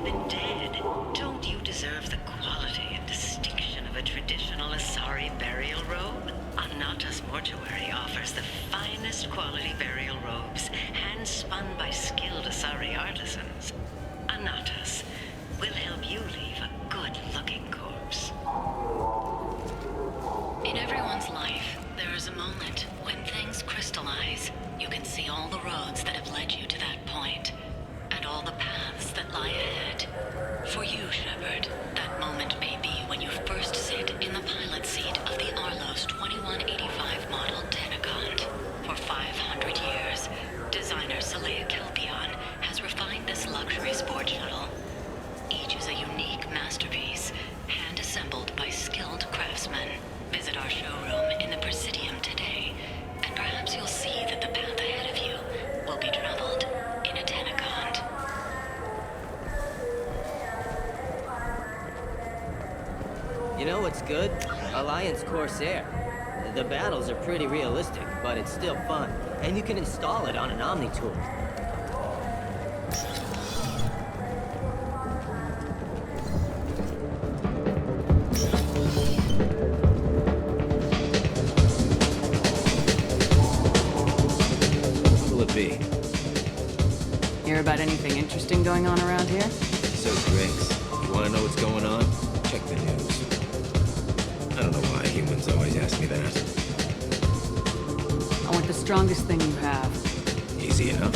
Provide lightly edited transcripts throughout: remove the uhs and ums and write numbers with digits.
the dead. Don't you deserve the quality and distinction of a traditional Asari burial robe? Anata's mortuary offers the finest quality burial robes, hand-spun by skilled Asari artisans. Anata's will help you leave a good-looking corpse. In everyone's life, there is a moment when things crystallize. You can see all the roads that have led you to that point, and all the paths that lie ahead. For you, Shepard, that moment may be when you first sit in the pilot seat of the Arlos 2185 model Tenacont. For 500 years, designer Saleha Kelpion has refined this luxury sport shuttle. Each is a unique masterpiece, hand-assembled by skilled craftsmen. Visit our showroom in the Presidium today, and perhaps you'll see that the path ahead of you will be traveled in a Tenacont. You know what's good? Alliance Corsair. The battles are pretty realistic, but it's still fun, and you can install it on an Omni-tool. Hear about anything interesting going on around here? So drinks. You wanna know what's going on? Check the news. I don't know why humans always ask me that. I want the strongest thing you have. Easy enough.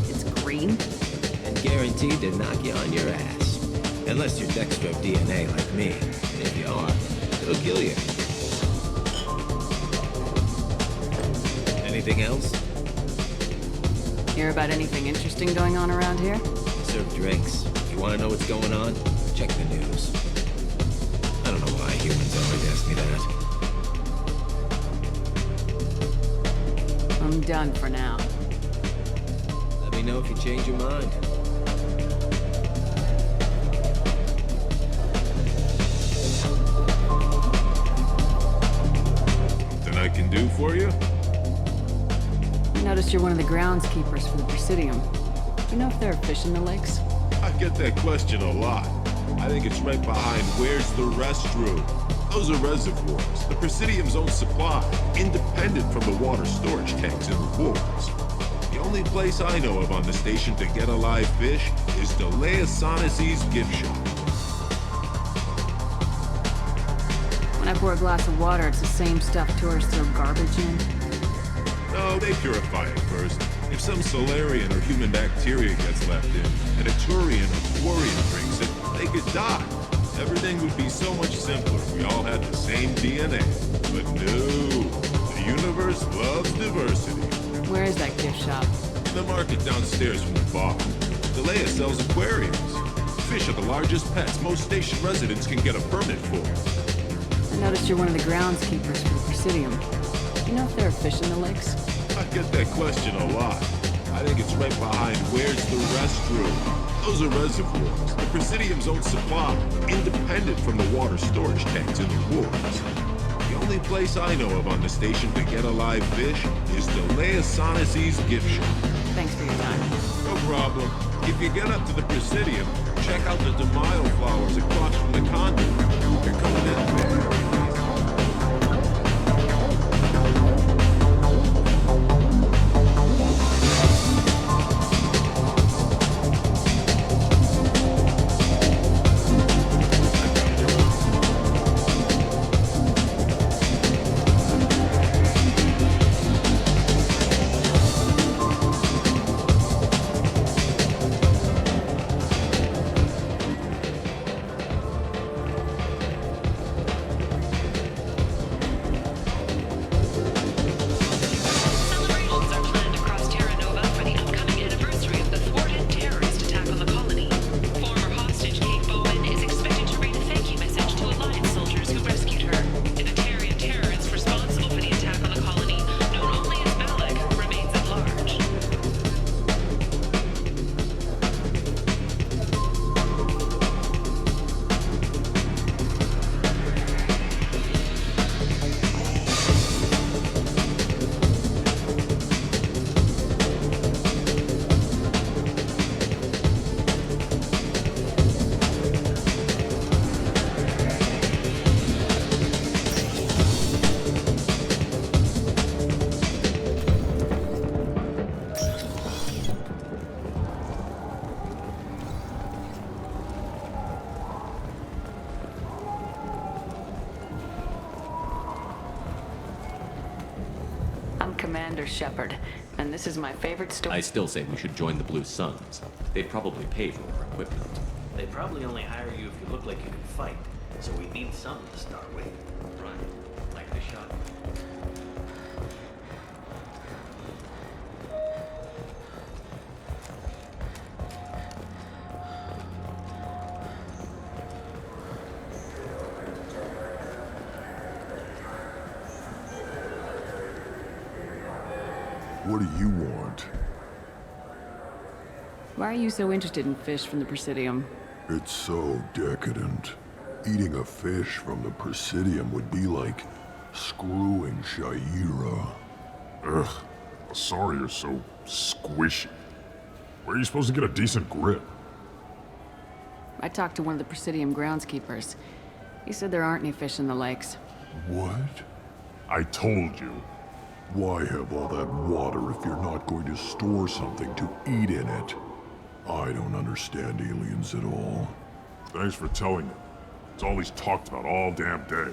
It's green? And guaranteed to knock you on your ass. Unless you're Dextro DNA like me. If you are, it'll kill you. Anything else? Hear about anything interesting going on around here? Serve drinks. You wanna know what's going on? Check the news. I don't know why humans always ask me that. I'm done for now. Let me know if you change your mind. I can do for you? I noticed you're one of the groundskeepers for the Presidium. Do you know if there are fish in the lakes? I get that question a lot. I think it's right behind where's the restroom. Those are reservoirs, the Presidium's own supply, independent from the water storage tanks in the walls. The only place I know of on the station to get a live fish is Delea Sonesi's gift shop. When I pour a glass of water, it's the same stuff tourists throw garbage in. No, they purify it first. If some Solarian or human bacteria gets left in, and a Turian or Quarian drinks it, they could die. Everything would be so much simpler if we all had the same DNA. But no, the universe loves diversity. Where is that gift shop? In the market downstairs from the bar. Delea sells aquariums. Fish are the largest pets most station residents can get a permit for. I noticed you're one of the groundskeepers for the Presidium. Do you know if there are fish in the lakes? I get that question a lot. I think it's right behind where's the restroom. Those are reservoirs, the Presidium's own supply, independent from the water storage tanks in the walls. The only place I know of on the station to get a live fish is Delea Sonesi's gift shop. Thanks for your time. No problem. If you get up to the Presidium, check out the DeMaio flowers across from the conduit. They're coming in very Commander Shepard, and this is my favorite story. I still say we should join the Blue Suns. They'd probably pay for our equipment. They probably only hire you if you look like you can fight, so we need something to start with. Right, like the shot. What do you want? Why are you so interested in fish from the Presidium? It's so decadent. Eating a fish from the Presidium would be like screwing Shaira. Ugh, sorry you're so squishy. Where are you supposed to get a decent grip? I talked to one of the Presidium groundskeepers. He said there aren't any fish in the lakes. What? I told you. Why have all that water if you're not going to store something to eat in it? I don't understand aliens at all. Thanks for telling me. It's all he's talked about all damn day.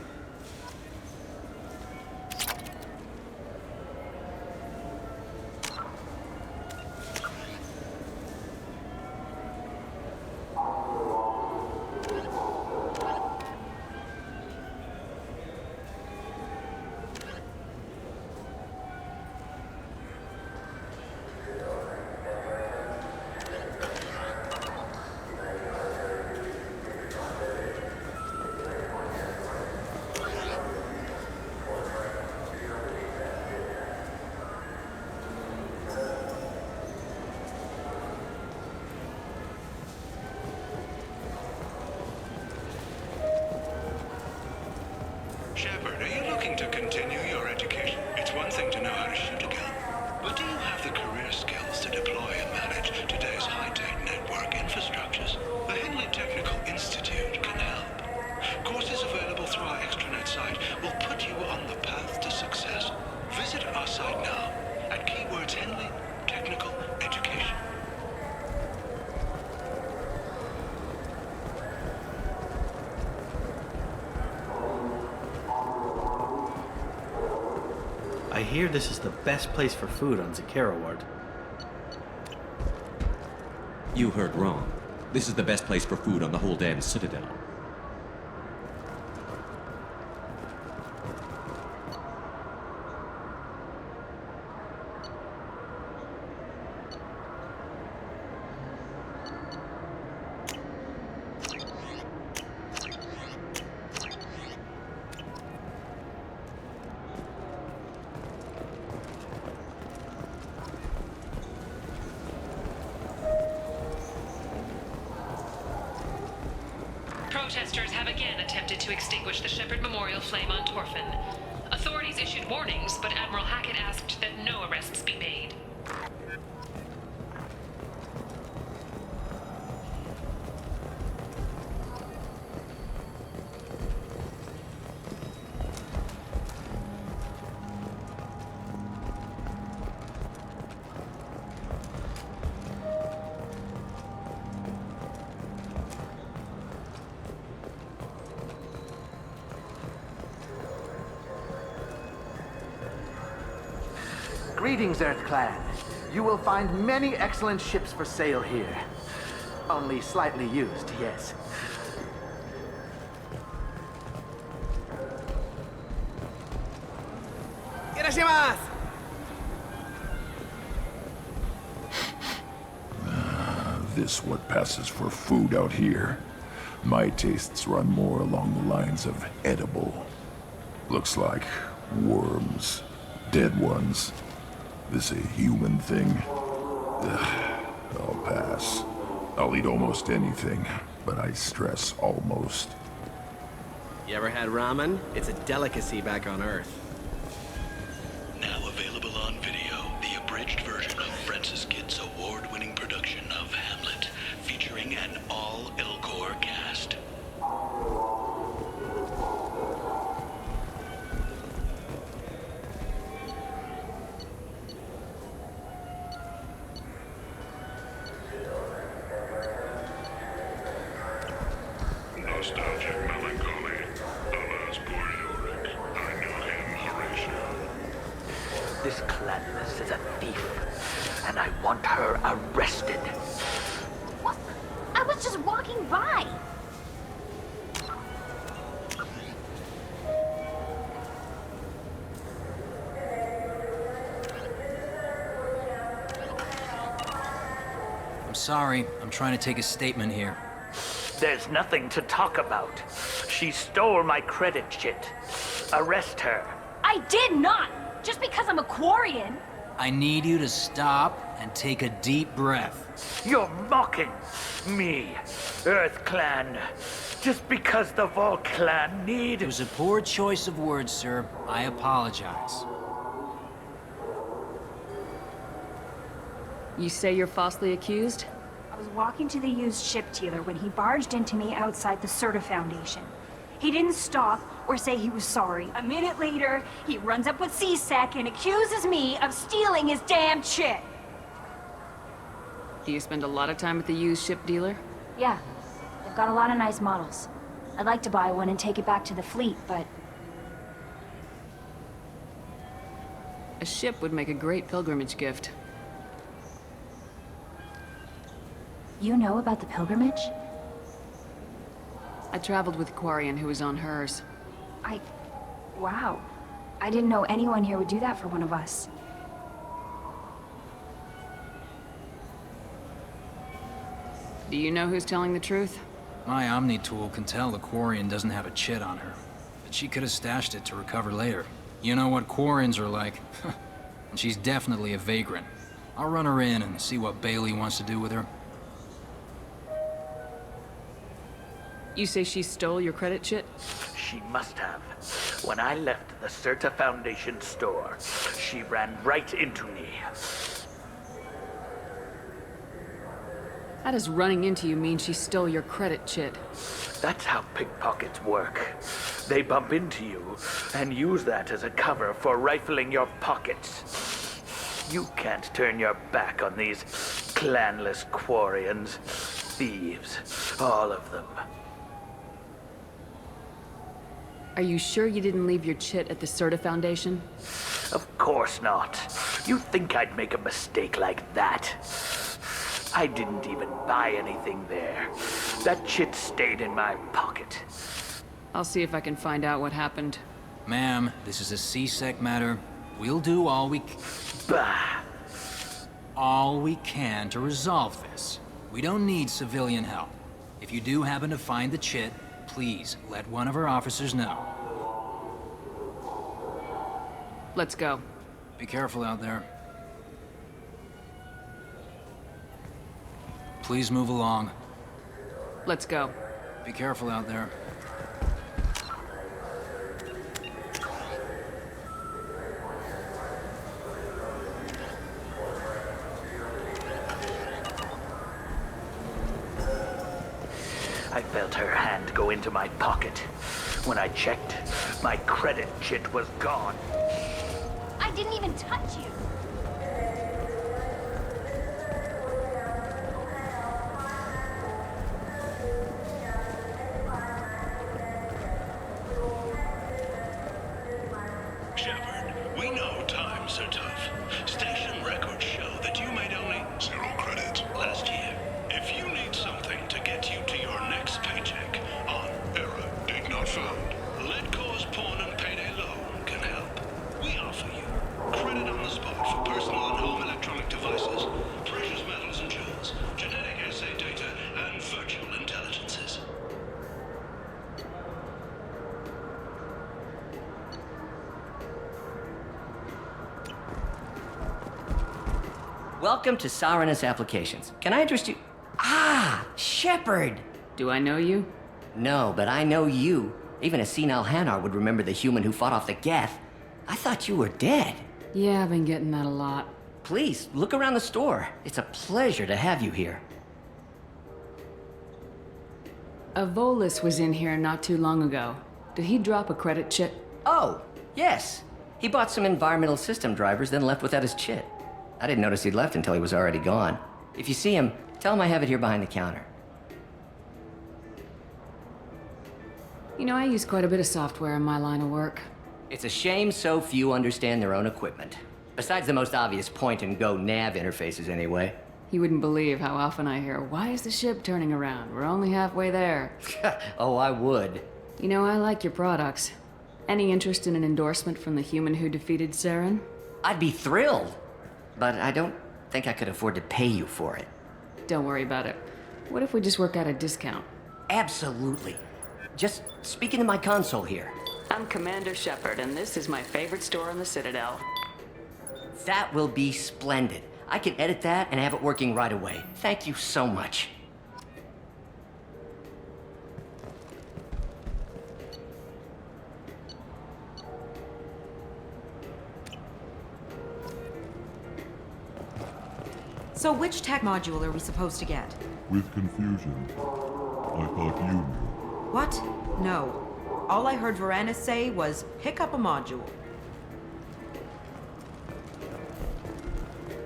Shepard, are you looking to continue your education? It's one thing to know how to shoot a gun, but do you have the career skills to deploy and manage today's high-tech network infrastructures? The Henley Technical Institute can help. Courses available through our extranet site will put you on the path to success. Visit our site now at keywords Henley Technical Education. I hear this is the best place for food on Zakara Ward. You heard wrong. This is the best place for food on the whole damn Citadel. Protesters have again attempted to extinguish the Shepard Memorial flame on Torfin. Authorities issued warnings, but Admiral Hackett asked that no arrests be made. Greetings, Earth Clan. You will find many excellent ships for sale here. Only slightly used, yes. This what passes for food out here. My tastes run more along the lines of edible. Looks like worms. Dead ones. This a human thing? Ugh, I'll pass. I'll eat almost anything, but I stress almost. You ever had ramen? It's a delicacy back on Earth. Now available on video, the abridged version of Francis Kidd's award-winning production of Hamlet, featuring an all-Elcor cast. Nostalgic melancholy. Alas, poor Yorick. I knew him, Horatio. This clanless is a thief, and I want her arrested. What? I was just walking by. I'm sorry. I'm trying to take a statement here. There's nothing to talk about. She stole my credit chit. Arrest her. I did not! Just because I'm a Quarian. I need you to stop and take a deep breath. You're mocking me, Earth Clan. Just because the Vol Clan need... It was a poor choice of words, sir. I apologize. You say you're falsely accused? I was walking to the used ship dealer when he barged into me outside the Serta Foundation. He didn't stop or say he was sorry. A minute later, he runs up with C-Sec and accuses me of stealing his damn chip. Do you spend a lot of time at the used ship dealer? Yeah, they've got a lot of nice models. I'd like to buy one and take it back to the fleet, but... A ship would make a great pilgrimage gift. You know about the pilgrimage? I traveled with a Quarian who was on hers. Wow. I didn't know anyone here would do that for one of us. Do you know who's telling the truth? My Omni tool can tell the Quarian doesn't have a chit on her, but she could have stashed it to recover later. You know what Quarians are like. And she's definitely a vagrant. I'll run her in and see what Bailey wants to do with her. You say she stole your credit chit? She must have. When I left the Serta Foundation store, she ran right into me. How does running into you mean she stole your credit chit? That's how pickpockets work. They bump into you and use that as a cover for rifling your pockets. You can't turn your back on these clanless Quarians. Thieves, all of them. Are you sure you didn't leave your chit at the Serta Foundation? Of course not. You think I'd make a mistake like that? I didn't even buy anything there. That chit stayed in my pocket. I'll see if I can find out what happened. Ma'am, this is a C-Sec matter. We'll do all we can to resolve this. We don't need civilian help. If you do happen to find the chit, please let one of our officers know. Let's go. Be careful out there. Please move along. Let's go. Be careful out there. I felt her hand go into my pocket. When I checked, my credit chit was gone. I didn't even touch you. Shepard, we know times are tough. Station records show that you made only 0 credit last year. If you need something to get you to your next paycheck on error did not found, Let Cause Pawn and Payday Loan can help. We offer you credit on the spot for personal and home electronic devices, precious metals and jewels, genetic assay data, and virtual intelligences. Welcome to Saranus Applications. Can I interest you? Ah, Shepard! Do I know you? No, but I know you. Even a senile Hanar would remember the human who fought off the Geth. I thought you were dead. Yeah, I've been getting that a lot. Please, look around the store. It's a pleasure to have you here. A Volus was in here not too long ago. Did he drop a credit chit? Oh, yes. He bought some environmental system drivers, then left without his chit. I didn't notice he'd left until he was already gone. If you see him, tell him I have it here behind the counter. You know, I use quite a bit of software in my line of work. It's a shame so few understand their own equipment. Besides the most obvious point-and-go nav interfaces, anyway. You wouldn't believe how often I hear, "Why is the ship turning around? We're only halfway there." Oh, I would. You know, I like your products. Any interest in an endorsement from the human who defeated Saren? I'd be thrilled. But I don't think I could afford to pay you for it. Don't worry about it. What if we just work out a discount? Absolutely. Just speak into my console here. I'm Commander Shepard, and this is my favorite store in the Citadel. That will be splendid. I can edit that and have it working right away. Thank you so much. So which tech module are we supposed to get? With confusion. I thought you knew. What? No. All I heard Varanus say was, pick up a module.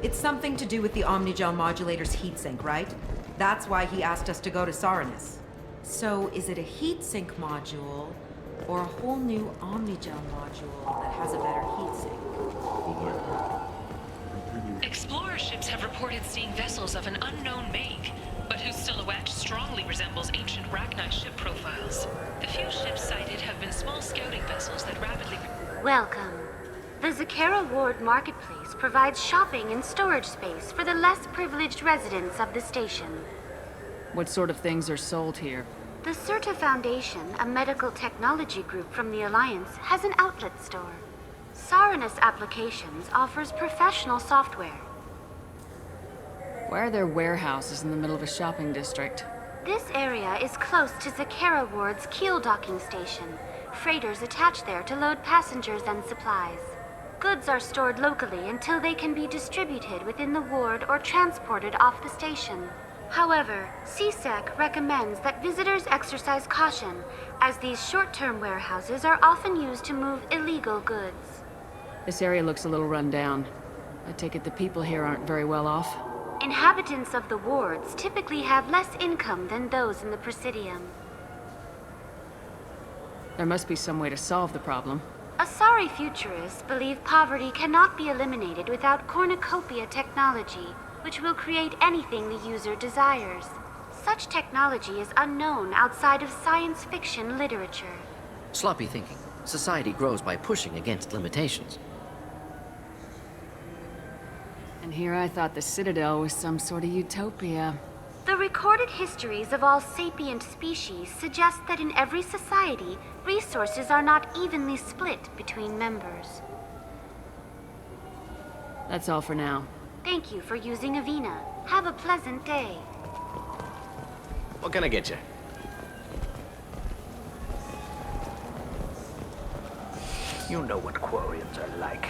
It's something to do with the Omnigel modulator's heatsink, right? That's why he asked us to go to Saranus. So is it a heatsink module, or a whole new Omnigel module that has a better heatsink? Explorer ships have reported seeing vessels of an unknown make, but whose silhouette strongly resembles ancient Rachni ship profiles. The few ships sighted have been small scouting vessels that rapidly... Welcome. The Zakera Ward Marketplace provides shopping and storage space for the less privileged residents of the station. What sort of things are sold here? The Certa Foundation, a medical technology group from the Alliance, has an outlet store. Saranus Applications offers professional software. Why are there warehouses in the middle of a shopping district? This area is close to Zakera Ward's keel docking station. Freighters attach there to load passengers and supplies. Goods are stored locally until they can be distributed within the ward or transported off the station. However, CSEC recommends that visitors exercise caution, as these short-term warehouses are often used to move illegal goods. This area looks a little run down. I take it the people here aren't very well off? Inhabitants of the wards typically have less income than those in the Presidium. There must be some way to solve the problem. Asari futurists believe poverty cannot be eliminated without cornucopia technology, which will create anything the user desires. Such technology is unknown outside of science fiction literature. Sloppy thinking. Society grows by pushing against limitations. And here I thought the Citadel was some sort of utopia. The recorded histories of all sapient species suggest that in every society, resources are not evenly split between members. That's all for now. Thank you for using Avina. Have a pleasant day. What can I get you? You know what Quarians are like.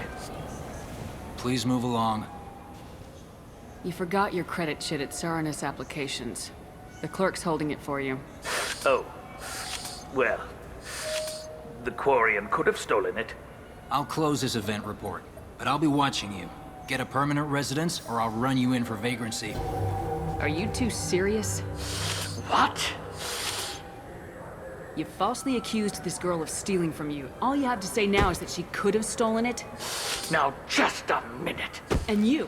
Please move along. You forgot your credit sheet at Saranus Applications. The clerk's holding it for you. Oh. Well, the Quarian could have stolen it. I'll close this event report, but I'll be watching you. Get a permanent residence, or I'll run you in for vagrancy. Are you two serious? What? You falsely accused this girl of stealing from you. All you have to say now is that she could have stolen it? Now, just a minute. And you.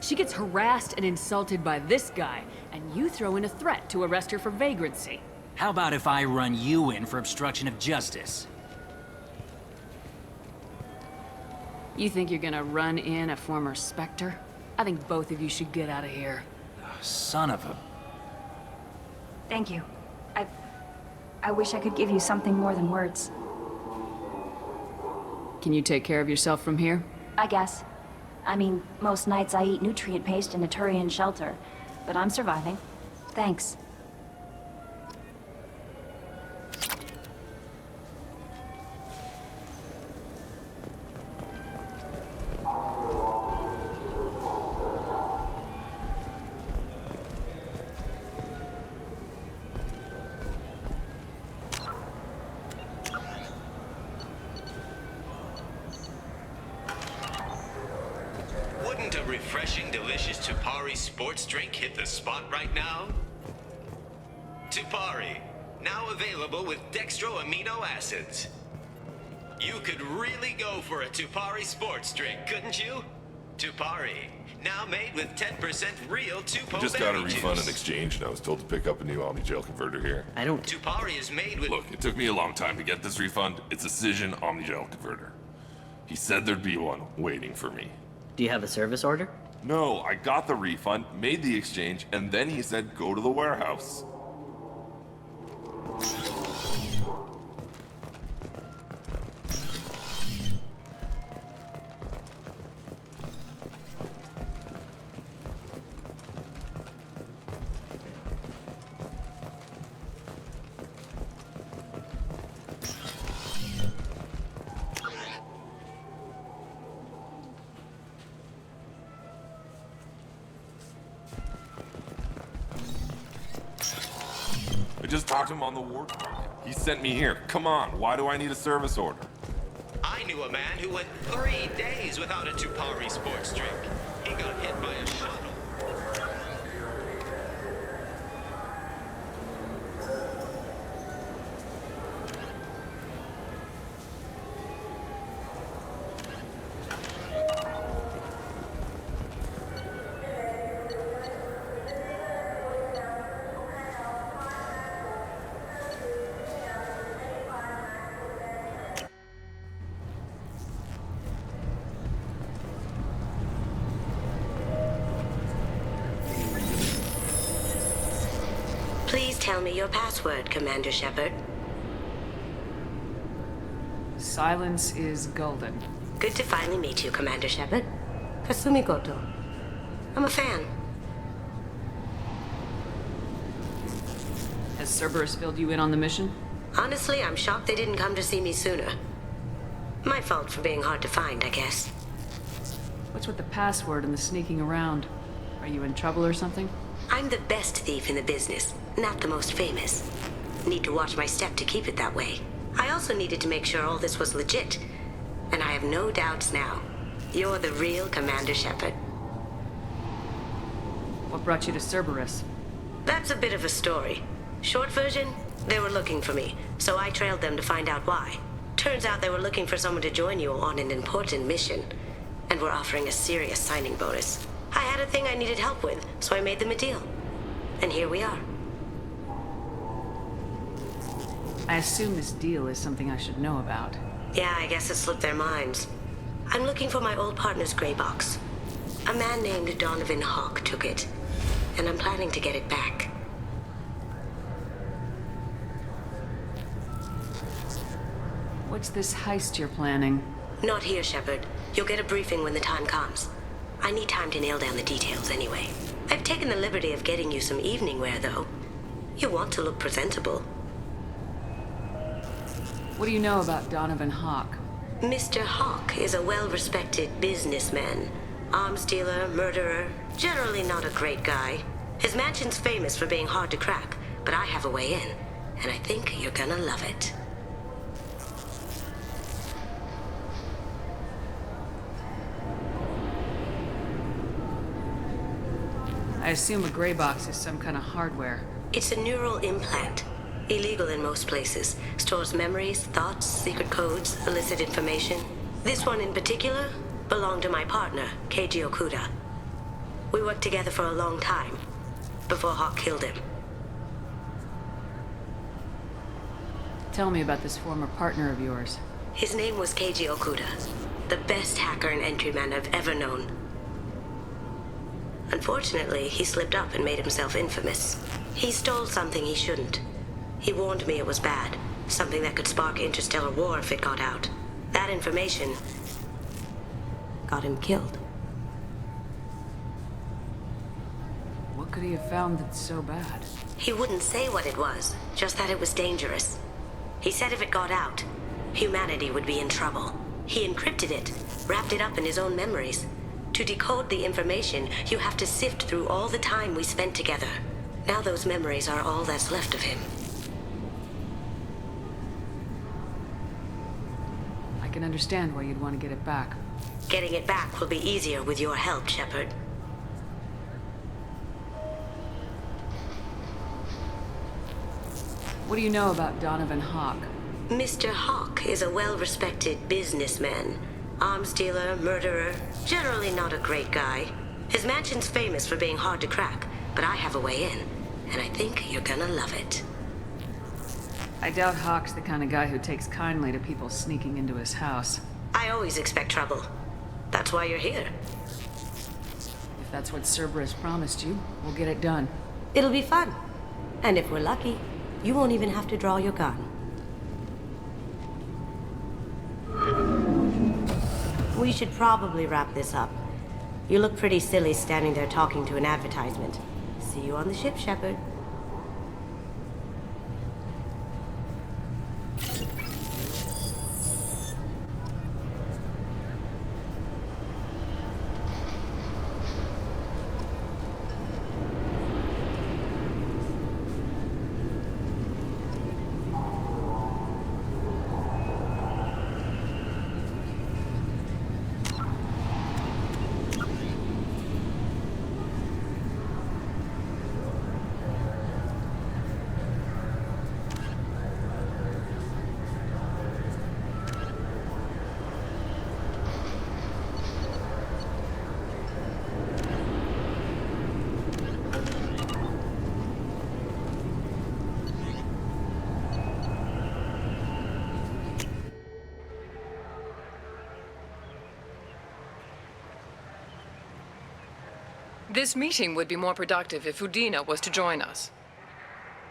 She gets harassed and insulted by this guy, and you throw in a threat to arrest her for vagrancy. How about if I run you in for obstruction of justice? You think you're gonna run in a former Spectre? I think both of you should get out of here. Son of a... Thank you. I wish I could give you something more than words. Can you take care of yourself from here? I guess. I mean, most nights I eat nutrient paste in a Turian shelter, but I'm surviving. Thanks. Wouldn't a refreshing, delicious Tupari sports drink hit the spot right now? Tupari, now available with dextro amino acids. You could really go for a Tupari sports drink, couldn't you? Tupari, now made with 10% real Tupo I just got a berry refund juice. in exchange, and I was told to pick up a new Omni-Gel converter here. I don't... Tupari is made with... Look, it took me a long time to get this refund. It's a Cision Omni-Gel converter. He said there'd be one waiting for me. Do you have a service order? No, I got the refund, made the exchange, and then he said go to the warehouse. I just talked to him on the wharf. He sent me here. Come on, why do I need a service order? I knew a man who went 3 days without a Tupari sports drink. He got hit by a shuttle. Please tell me your password, Commander Shepard. Silence is golden. Good to finally meet you, Commander Shepard. Kasumi Goto. I'm a fan. Has Cerberus filled you in on the mission? Honestly, I'm shocked they didn't come to see me sooner. My fault for being hard to find, I guess. What's with the password and the sneaking around? Are you in trouble or something? I'm the best thief in the business, not the most famous. Need to watch my step to keep it that way. I also needed to make sure all this was legit. And I have no doubts now. You're the real Commander Shepard. What brought you to Cerberus? That's a bit of a story. Short version, they were looking for me, so I trailed them to find out why. Turns out they were looking for someone to join you on an important mission, and were offering a serious signing bonus. I had a thing I needed help with, so I made them a deal. And here we are. I assume this deal is something I should know about. Yeah, I guess it slipped their minds. I'm looking for my old partner's gray box. A man named Donovan Hawk took it, and I'm planning to get it back. What's this heist you're planning? Not here, Shepard. You'll get a briefing when the time comes. I need time to nail down the details anyway. I've taken the liberty of getting you some evening wear, though. You want to look presentable. What do you know about Donovan Hawk? Mr. Hawk is a well-respected businessman. Arms dealer, murderer, generally not a great guy. His mansion's famous for being hard to crack, but I have a way in, and I think you're gonna love it. I assume a gray box is some kind of hardware. It's a neural implant. Illegal in most places. Stores memories, thoughts, secret codes, illicit information. This one in particular belonged to my partner, Keiji Okuda. We worked together for a long time, before Hawk killed him. Tell me about this former partner of yours. His name was Keiji Okuda, the best hacker and entryman I've ever known. Unfortunately, he slipped up and made himself infamous. He stole something he shouldn't. He warned me it was bad, something that could spark interstellar war if it got out. That information got him killed. What could he have found that's so bad? He wouldn't say what it was, just that it was dangerous. He said if it got out, humanity would be in trouble. He encrypted it, wrapped it up in his own memories. To decode the information, you have to sift through all the time we spent together. Now those memories are all that's left of him. I can understand why you'd want to get it back. Getting it back will be easier with your help, Shepard. What do you know about Donovan Hawk? Mr. Hawk is a well-respected businessman. Arms dealer, murderer, generally not a great guy. His mansion's famous for being hard to crack, but I have a way in, and I think you're gonna love it. I doubt Hawk's the kind of guy who takes kindly to people sneaking into his house. I always expect trouble. That's why you're here. If that's what Cerberus promised you, we'll get it done. It'll be fun. And if we're lucky, you won't even have to draw your gun. We should probably wrap this up. You look pretty silly standing there talking to an advertisement. See you on the ship, Shepard. This meeting would be more productive if Udina was to join us.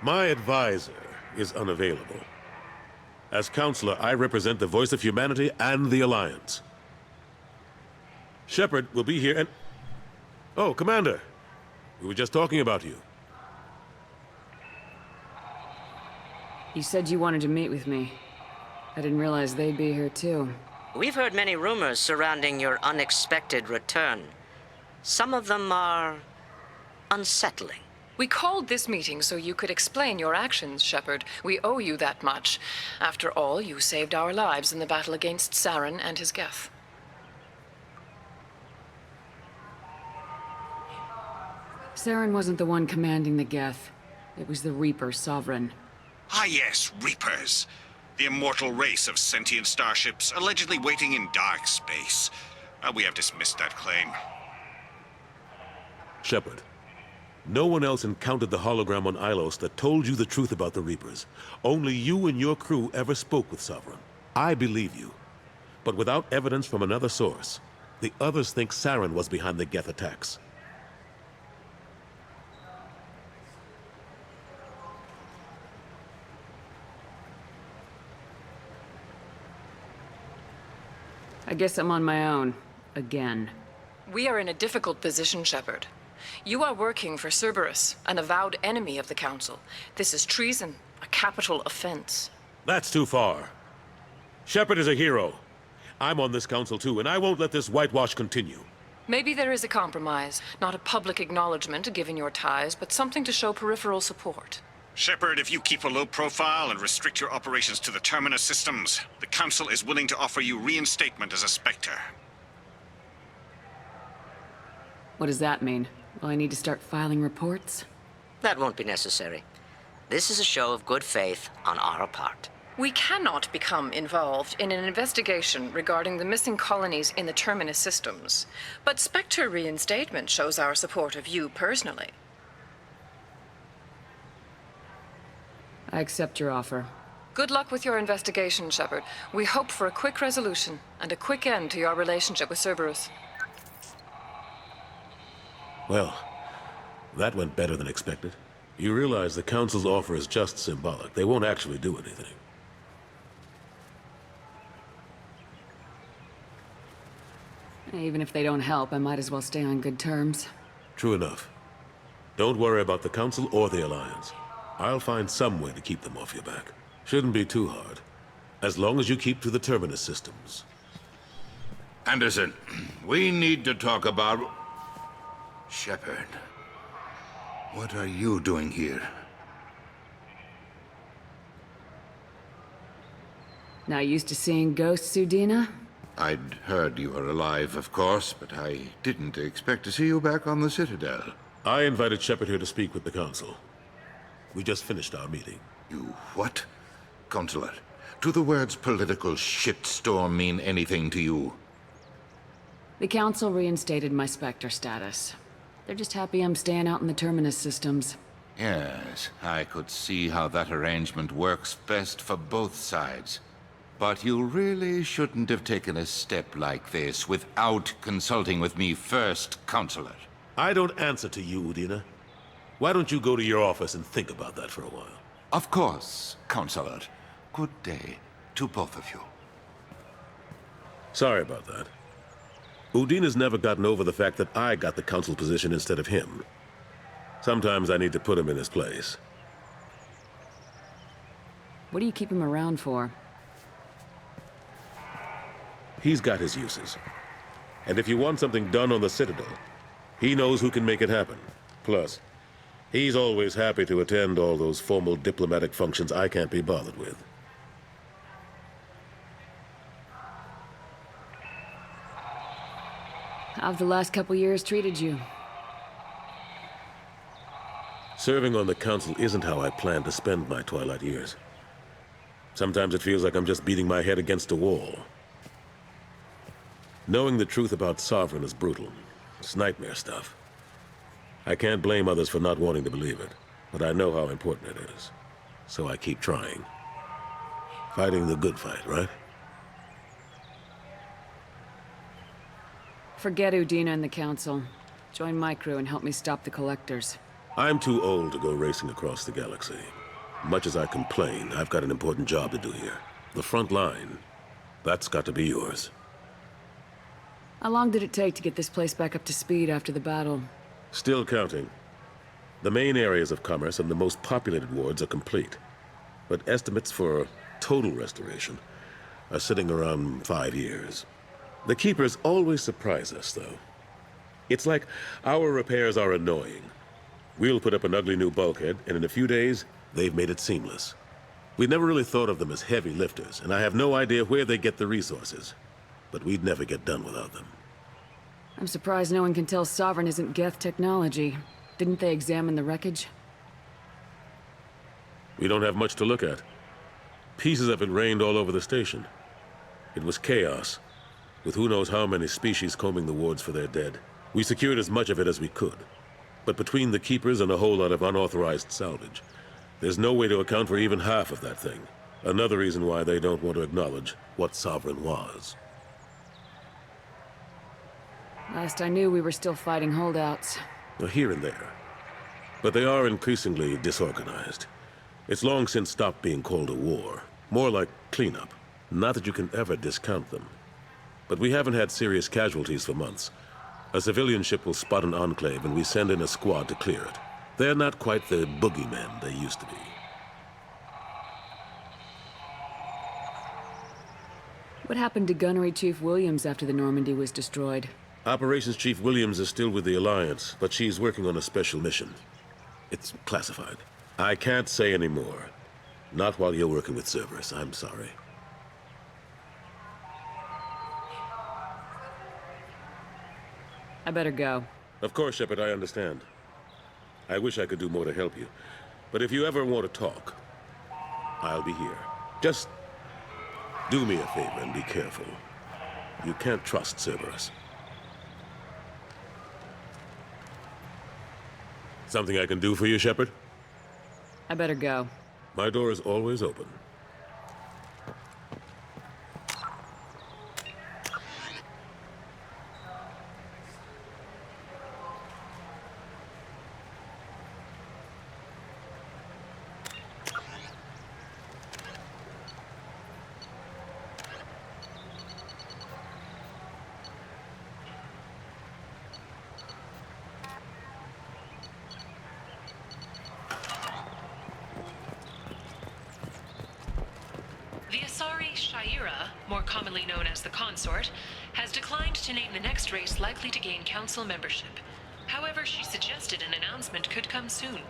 My advisor is unavailable. As counselor, I represent the voice of humanity and the Alliance. Shepard will be here and... Oh, Commander. We were just talking about you. You said you wanted to meet with me. I didn't realize they'd be here too. We've heard many rumors surrounding your unexpected return. Some of them are unsettling. We called this meeting so you could explain your actions, Shepard. We owe you that much. After all, you saved our lives in the battle against Saren and his Geth. Saren wasn't the one commanding the Geth. It was the Reaper Sovereign. Ah yes, Reapers. The immortal race of sentient starships allegedly waiting in dark space. We have dismissed that claim. Shepard, no one else encountered the hologram on Ilos that told you the truth about the Reapers. Only you and your crew ever spoke with Sovereign. I believe you. But without evidence from another source, the others think Saren was behind the Geth attacks. I guess I'm on my own. Again. We are in a difficult position, Shepard. You are working for Cerberus, an avowed enemy of the Council. This is treason, a capital offense. That's too far. Shepard is a hero. I'm on this council too, and I won't let this whitewash continue. Maybe there is a compromise. Not a public acknowledgement given your ties, but something to show peripheral support. Shepard, if you keep a low profile and restrict your operations to the Terminus systems, the Council is willing to offer you reinstatement as a Spectre. What does that mean? Will I need to start filing reports? That won't be necessary. This is a show of good faith on our part. We cannot become involved in an investigation regarding the missing colonies in the Terminus systems, but Spectre reinstatement shows our support of you personally. I accept your offer. Good luck with your investigation, Shepard. We hope for a quick resolution and a quick end to your relationship with Cerberus. Well, that went better than expected. You realize the Council's offer is just symbolic. They won't actually do anything. Even if they don't help, I might as well stay on good terms. True enough. Don't worry about the Council or the Alliance. I'll find some way to keep them off your back. Shouldn't be too hard. As long as you keep to the Terminus systems. Anderson, we need to talk about... Shepard. What are you doing here? Not used to seeing ghosts, Udina? I'd heard you were alive, of course, but I didn't expect to see you back on the Citadel. I invited Shepard here to speak with the Council. We just finished our meeting. You what? Consular, do the words political shitstorm mean anything to you? The Council reinstated my Spectre status. They're just happy I'm staying out in the Terminus systems. Yes, I could see how that arrangement works best for both sides. But you really shouldn't have taken a step like this without consulting with me first, Counselor. I don't answer to you, Udina. Why don't you go to your office and think about that for a while? Of course, Counselor. Good day to both of you. Sorry about that. Udina's never gotten over the fact that I got the Council position instead of him. Sometimes I need to put him in his place. What do you keep him around for? He's got his uses. And if you want something done on the Citadel, he knows who can make it happen. Plus, he's always happy to attend all those formal diplomatic functions I can't be bothered with. How've the last couple years treated you? Serving on the Council isn't how I plan to spend my twilight years. Sometimes it feels like I'm just beating my head against a wall. Knowing the truth about Sovereign is brutal. It's nightmare stuff. I can't blame others for not wanting to believe it, but I know how important it is. So I keep trying. Fighting the good fight, right? Forget Udina and the Council. Join my crew and help me stop the Collectors. I'm too old to go racing across the galaxy. Much as I complain, I've got an important job to do here. The front line, that's got to be yours. How long did it take to get this place back up to speed after the battle? Still counting. The main areas of commerce and the most populated wards are complete. But estimates for total restoration are sitting around 5 years. The Keepers always surprise us, though. It's like our repairs are annoying. We'll put up an ugly new bulkhead, and in a few days, they've made it seamless. We never really thought of them as heavy lifters, and I have no idea where they get the resources. But we'd never get done without them. I'm surprised no one can tell Sovereign isn't Geth technology. Didn't they examine the wreckage? We don't have much to look at. Pieces of it rained all over the station. It was chaos, with who knows how many species combing the wards for their dead. We secured as much of it as we could. But between the Keepers and a whole lot of unauthorized salvage, there's no way to account for even half of that thing. Another reason why they don't want to acknowledge what Sovereign was. Last I knew, we were still fighting holdouts. Here and there. But they are increasingly disorganized. It's long since stopped being called a war. More like cleanup. Not that you can ever discount them. But we haven't had serious casualties for months. A civilian ship will spot an enclave and we send in a squad to clear it. They're not quite the boogeymen they used to be. What happened to Gunnery Chief Williams after the Normandy was destroyed? Operations Chief Williams is still with the Alliance, but she's working on a special mission. It's classified. I can't say any more. Not while you're working with Cerberus, I'm sorry. I better go. Of course, Shepard, I understand. I wish I could do more to help you. But if you ever want to talk, I'll be here. Just do me a favor and be careful. You can't trust Cerberus. Something I can do for you, Shepard? I better go. My door is always open. more commonly known as the Consort, has declined to name the next race likely to gain Council membership. However, she suggested an announcement could come soon.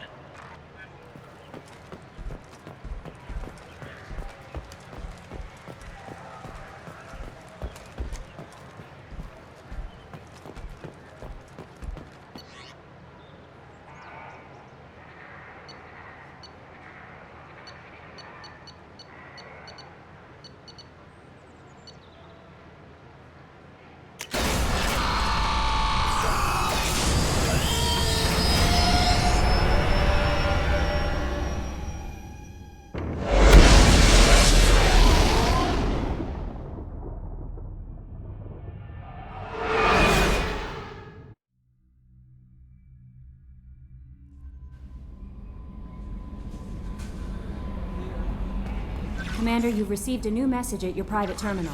Commander, you've received a new message at your private terminal.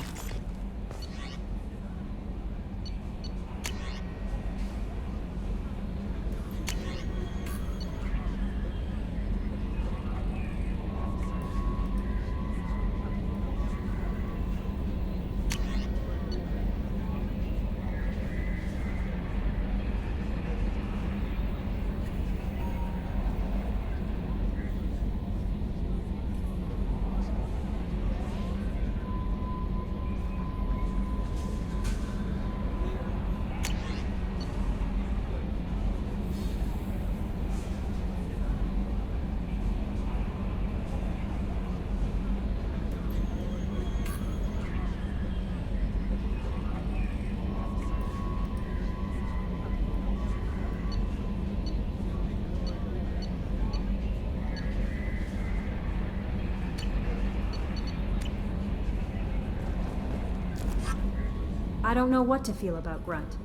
I don't know what to feel about Grunt.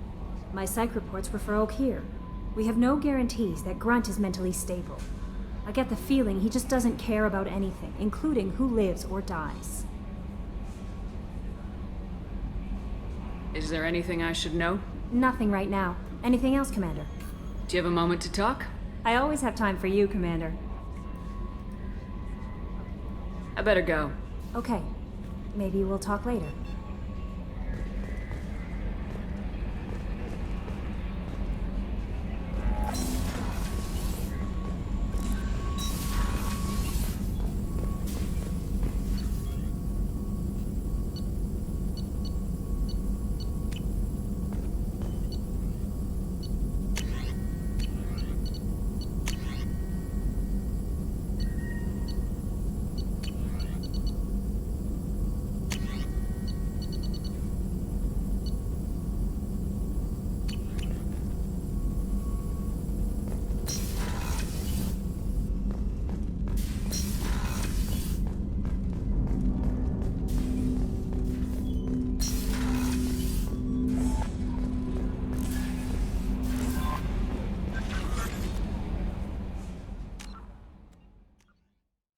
My psych reports refer Oak here. We have no guarantees that Grunt is mentally stable. I get the feeling he just doesn't care about anything, including who lives or dies. Is there anything I should know? Nothing right now. Anything else, Commander? Do you have a moment to talk? I always have time for you, Commander. I better go. Okay. Maybe we'll talk later.